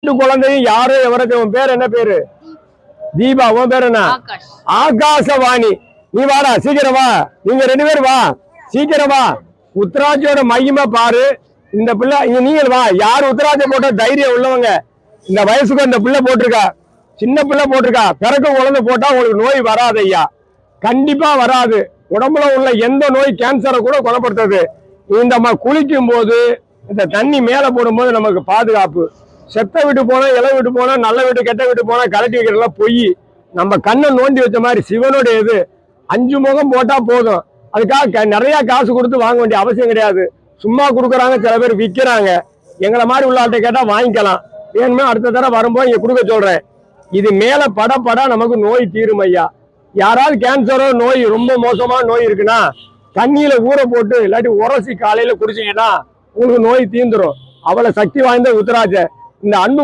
8 குழந்தையும் யாரு எவருக்கு? உன் பேர் என்ன பேரு? தீபா. உன் பேர் என்ன? ஆகாசவாணி. நீ வாடா, சீக்கிரம் வா. நீங்க 2 பேரும் வா, சீக்கிரம் வா. உத்தராட்சியோட மகிமை பாரு. இந்த பிள்ளை நீங்க வா. யாரு உத்தராட்சி போட்ட தைரியம் உள்ளவங்க? இந்த வயசுக்கு இந்த பிள்ளை போட்டிருக்கா, சின்ன பிள்ளை போட்டிருக்கா. பிறக்க குழந்தை போட்டா உங்களுக்கு நோய் வராது ஐயா, கண்டிப்பா வராது. உடம்புல உள்ள எந்த நோய், கேன்சரை கூட குணப்படுத்துறது. இந்த குளிக்கும் போது இந்த தண்ணி மேல போடும்போது நமக்கு பாதுகாப்பு. செத்த வீட்டு போனா, இலை வீட்டு போனா, நல்ல வீட்டு கெட்ட வீட்டு போனா கலட்டி வைக்கிறதெல்லாம் பொய். நம்ம கண்ணை நோண்டி வச்ச மாதிரி சிவனோட இது 5 முகம் போட்டா போதும். அதுக்காக நிறைய காசு கொடுத்து வாங்க வேண்டிய அவசியம் கிடையாது. சும்மா கொடுக்குறாங்க, சில பேர் விற்கிறாங்க. எங்களை மாதிரி உள்ள ஆள்கிட்ட கேட்டா வாங்கிக்கலாம். வேணுமே அடுத்த தடவை வரும்போது இங்க கொடுக்க சொல்றேன். இது மேல பட நமக்கு நோய் தீரும் ஐயா. யாராவது கேன்சரோ நோய், ரொம்ப மோசமான நோய் இருக்குன்னா தண்ணியில ஊற போட்டு இல்லாட்டி உரசி காலையில குடிச்சீங்கன்னா உங்களுக்கு நோய் தீந்துரும். அவ்வளவு சக்தி வாய்ந்த உத்தராட்ச. இந்த அன்பு